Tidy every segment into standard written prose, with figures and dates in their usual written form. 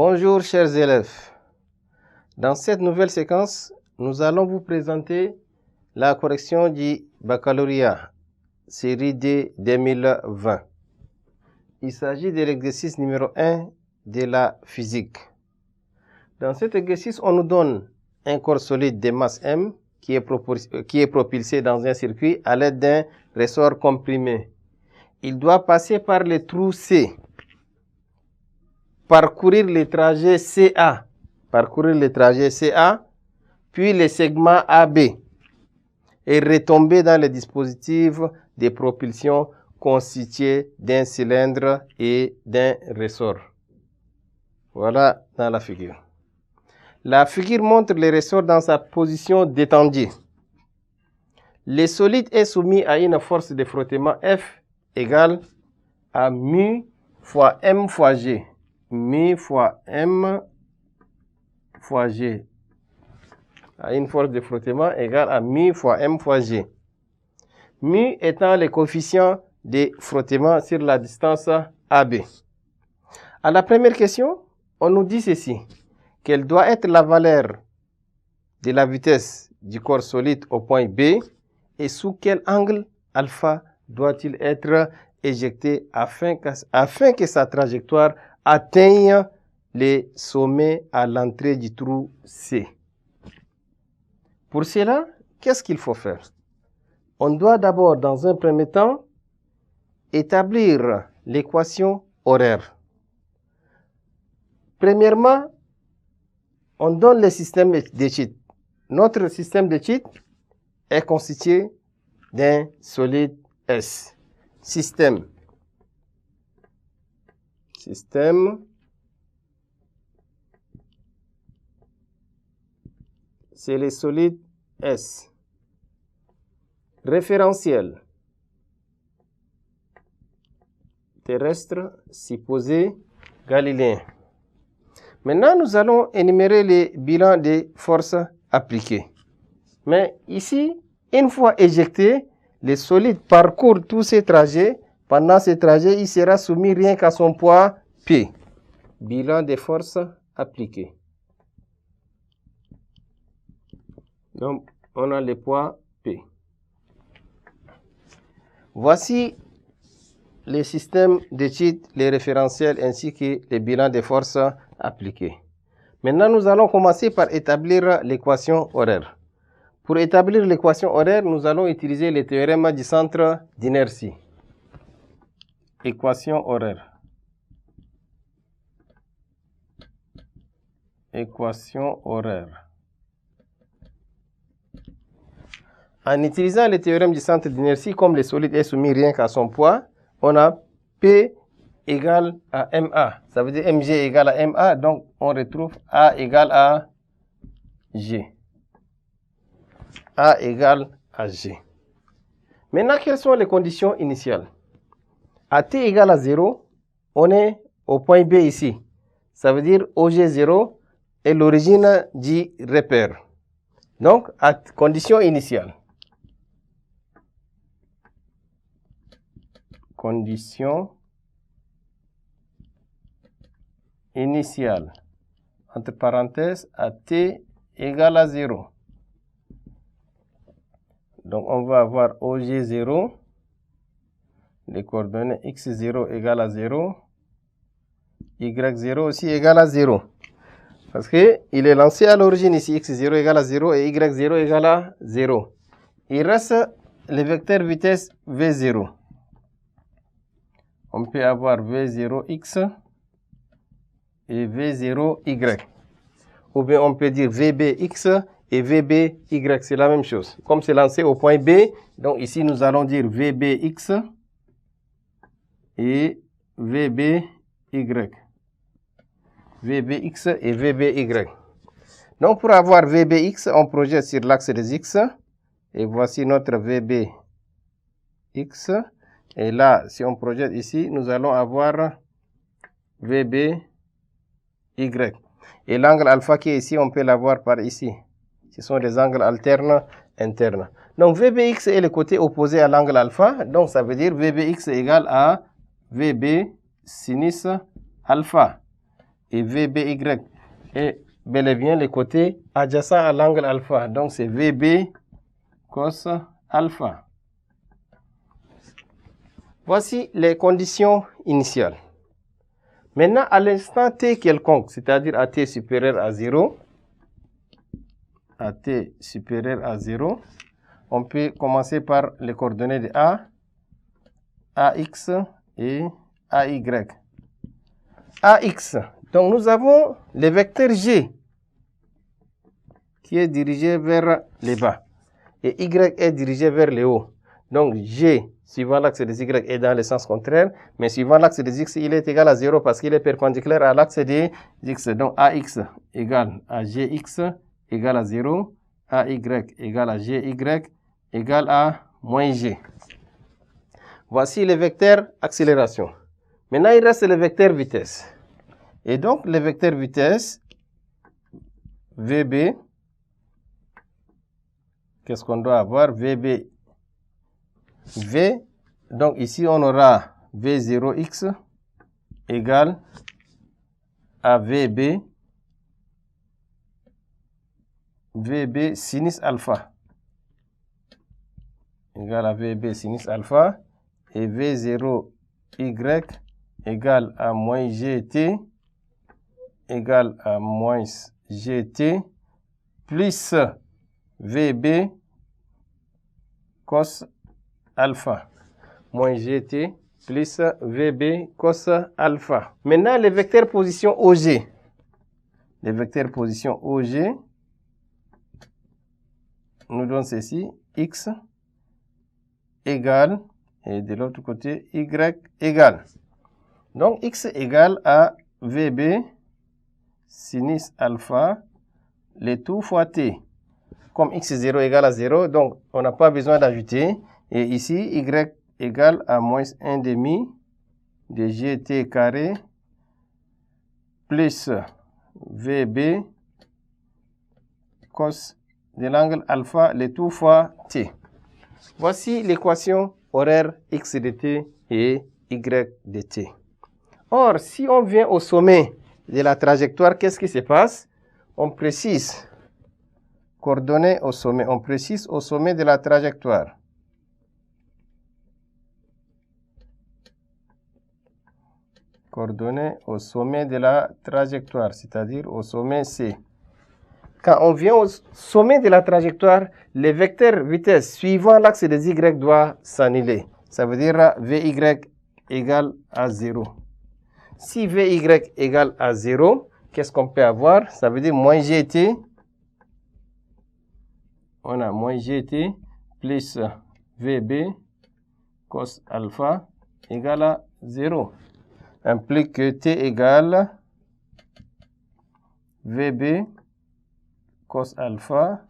Bonjour chers élèves. Dans cette nouvelle séquence, nous allons vous présenter la correction du baccalauréat, série D 2020. Il s'agit de l'exercice numéro 1 de la physique. Dans cet exercice, on nous donne un corps solide de masse M qui est propulsé dans un circuit à l'aide d'un ressort comprimé. Il doit passer par le trou C, parcourir le trajet CA, puis le segment AB et retomber dans le dispositif de propulsion constitué d'un cylindre et d'un ressort. Voilà dans la figure. La figure montre le ressort dans sa position détendue. Le solide est soumis à une force de frottement F égale à mu fois M fois G. Mu fois M fois G. À une force de frottement égale à mu fois M fois G. Mu étant le coefficient de frottement sur la distance AB. À la première question, on nous dit ceci. Quelle doit être la valeur de la vitesse du corps solide au point B et sous quel angle alpha doit-il être éjecté afin que sa trajectoire atteigne les sommets à l'entrée du trou C. Pour cela, qu'est-ce qu'il faut faire? On doit d'abord, dans un premier temps, établir l'équation horaire. Premièrement, on donne le système d'études. Notre système d'études est constitué d'un solide S. Système, c'est le solide S. Référentiel, terrestre, supposé, galiléen. Maintenant, nous allons énumérer les bilans des forces appliquées. Mais ici, une fois éjecté, le solide parcourt tous ces trajets. Pendant ces trajets, il sera soumis rien qu'à son poids P. Bilan des forces appliquées. Donc, on a le poids P. Voici les systèmes d'études, les référentiels ainsi que les bilans des forces appliquées. Maintenant, nous allons commencer par établir l'équation horaire. Pour établir l'équation horaire, nous allons utiliser le théorème du centre d'inertie. Équation horaire. En utilisant le théorème du centre d'inertie, comme le solide est soumis rien qu'à son poids, on a P égale à MA. Ça veut dire MG égale à MA, donc on retrouve A égale à G. A égale à G. Maintenant, quelles sont les conditions initiales? À T égale à 0, on est au point B ici. Ça veut dire OG0 est l'origine du repère. Donc, à condition initiale. Condition initiale. Entre parenthèses, à T égale à 0. Donc, on va avoir OG0, les coordonnées X0 égale à 0, Y0 aussi égale à 0. Parce qu'il est lancé à l'origine ici, X0 égale à 0 et Y0 égale à 0. Il reste le vecteur vitesse V0. On peut avoir V0X et V0Y. Ou bien on peut dire VBX et VBY, c'est la même chose. Comme c'est lancé au point B, donc ici nous allons dire VBX et VBY. VBX et VBY. Donc pour avoir VBX, on projette sur l'axe des X. Et voici notre VBX. Et là, si on projette ici, nous allons avoir VBY. Et l'angle alpha qui est ici, on peut l'avoir par ici. Ce sont des angles alternes internes. Donc VBX est le côté opposé à l'angle alpha. Donc ça veut dire VBX égale à VB sinus alpha. et VBY est bel et bien les côtés adjacents à l'angle alpha. Donc c'est VB cos alpha. Voici les conditions initiales. Maintenant, à l'instant t quelconque, c'est-à-dire à t supérieur à 0, on peut commencer par les coordonnées de A, AX et AY. AX, donc nous avons le vecteur G qui est dirigé vers le bas et Y est dirigé vers le haut. Donc G, suivant l'axe des Y, est dans le sens contraire, mais suivant l'axe des X, il est égal à 0 parce qu'il est perpendiculaire à l'axe des X. Donc AX égale à GX égale à 0, AY égale à GY égale à moins G. Voici le vecteur accélération. Maintenant, il reste le vecteur vitesse. Et donc, le vecteur vitesse, VB, qu'est-ce qu'on doit avoir? VB, V, donc ici, on aura V0x égale à VB sinus alpha. Égale à VB sinus alpha. Et V0y égale à moins GT égale à moins GT plus VB cos alpha. Moins GT plus VB cos alpha. Maintenant, les vecteurs position OG. Les vecteurs position OG nous donnent ceci. X égale, et de l'autre côté, Y égale. Donc, X égale à VB sinus alpha, le tout fois T. Comme X0 égale à 0, donc on n'a pas besoin d'ajouter. Et ici, Y égale à moins 1 demi de GT carré plus VB cos de l'angle alpha, le tout fois T. Voici l'équation horaire X de T et Y de T. Or, si on vient au sommet de la trajectoire, qu'est-ce qui se passe? On précise, coordonnées au sommet, on précise au sommet de la trajectoire. Coordonnées au sommet de la trajectoire, c'est-à-dire au sommet C. Quand on vient au sommet de la trajectoire, le vecteur vitesse suivant l'axe des Y doit s'annuler. Ça veut dire VY égale à 0. Si VY égale à 0, qu'est-ce qu'on peut avoir? Ça veut dire moins GT. On a moins GT plus VB cos alpha égale à 0. Implique que T égale VB cos alpha,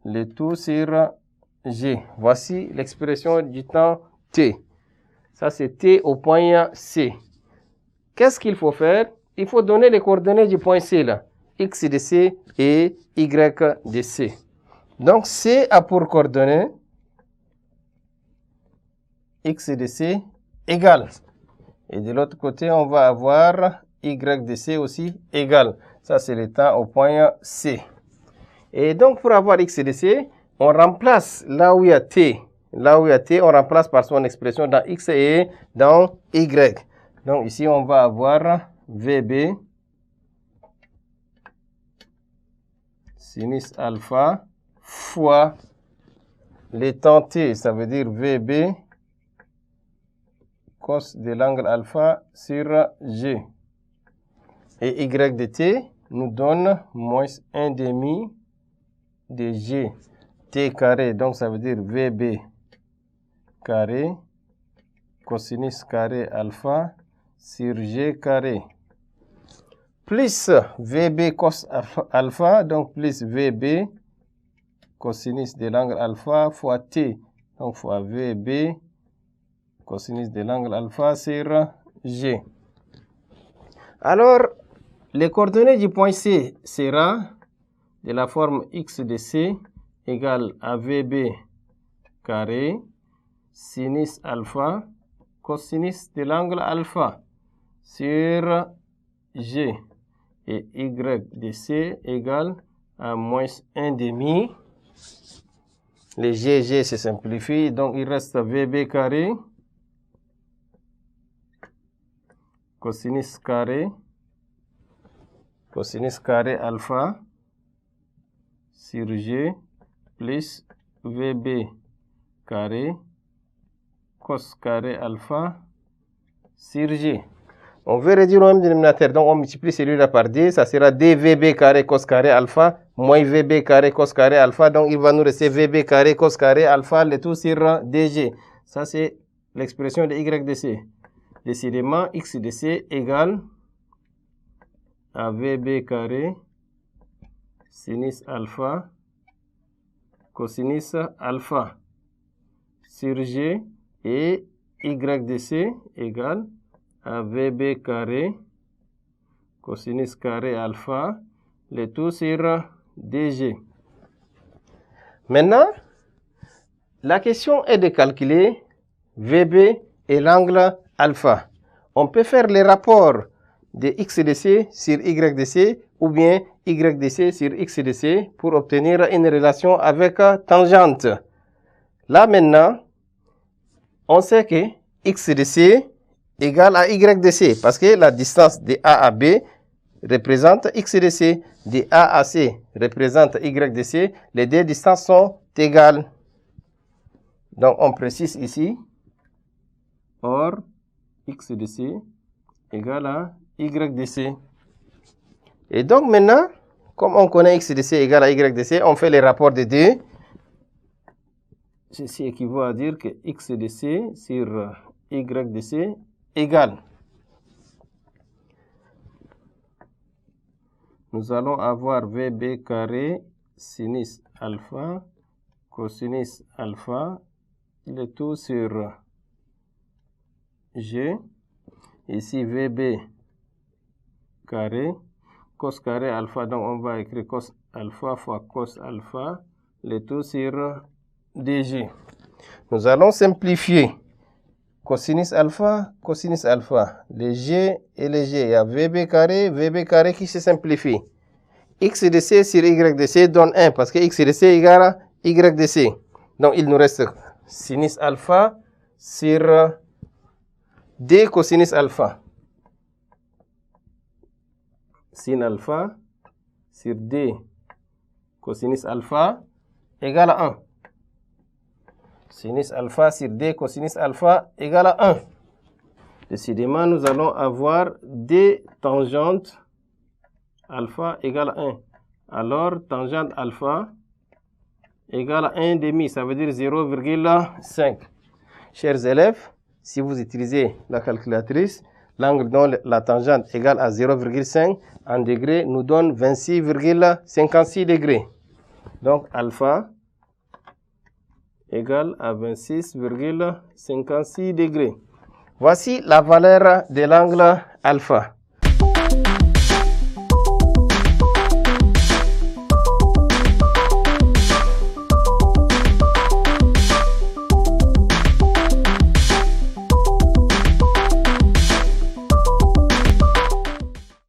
le tout sur G. Voici l'expression du temps T. Ça, c'est T au point C. Qu'est-ce qu'il faut faire? Il faut donner les coordonnées du point C là. X de C et Y de C. Donc, C a pour coordonnées X de C égale. Et de l'autre côté, on va avoir Y de C aussi égale. Ça, c'est le temps au point C. Et donc, pour avoir X de C, on remplace là où il y a T. Là où il y a T, on remplace par son expression dans X et dans Y. Donc, ici, on va avoir VB sinus alpha fois le temps T. Ça veut dire VB cos de l'angle alpha sur G. Et Y de T nous donne moins 1 demi de G T carré. Donc, ça veut dire VB carré cosinus carré alpha sur G carré. Plus VB cos alpha, donc plus VB cosinus de l'angle alpha fois T. Donc, fois VB cosinus de l'angle alpha sur G. Alors, les coordonnées du point C sera de la forme X de C égale à VB carré sinus alpha cosinus de l'angle alpha sur G et Y de C égale à moins 1/2. Les G se simplifient, donc il reste VB carré cosinus carré alpha sur G plus VB carré cos carré alpha sur G. On veut réduire au même dénominateur, donc on multiplie celui-là par D, ça sera dVB carré cos carré alpha moins VB carré cos carré alpha, donc il va nous rester VB carré cos carré alpha, le tout sur DG. Ça c'est l'expression de Y de C. Décidément, X de C égale à VB carré sinus alpha cosinus alpha sur G et Y de C égale à VB carré cosinus carré alpha, le tout sur DG. Maintenant, la question est de calculer VB et l'angle alpha. On peut faire les rapports de X de C sur Y de C ou bien Y de C sur X de C pour obtenir une relation avec tangente. Là maintenant, on sait que X de C égale à Y de C parce que la distance de A à B représente X de C, de A à C représente Y de C, les deux distances sont égales. Donc on précise ici, or X de C égale à Y de C. Et donc maintenant, comme on connaît X de C égale à Y de C, on fait les rapports de deux. Ceci équivaut à dire que X de C sur Y de C égale. Nous allons avoir VB carré sinus alpha cosinus alpha, le tout sur G. Ici VB carré cos carré alpha, donc on va écrire cos alpha fois cos alpha, le tout sur DG. Nous allons simplifier. Cosinus alpha, les G et les G. Il y a VB carré qui se simplifie. X de C sur Y de C donne 1 parce que X de C égale à Y de C. Donc il nous reste sinus alpha sur D cosinus alpha. Sin alpha sur D cosinus alpha égale à 1. Sinus alpha sur D cosinus alpha égale à 1. Décidément, nous allons avoir D tangente alpha égale à 1. Alors, tangente alpha égale à 1/2, ça veut dire 0,5. Chers élèves, si vous utilisez la calculatrice, l'angle dont la tangente égale à 0,5 en degrés nous donne 26,56 degrés. Donc, alpha égale à 26,56 degrés. Voici la valeur de l'angle alpha.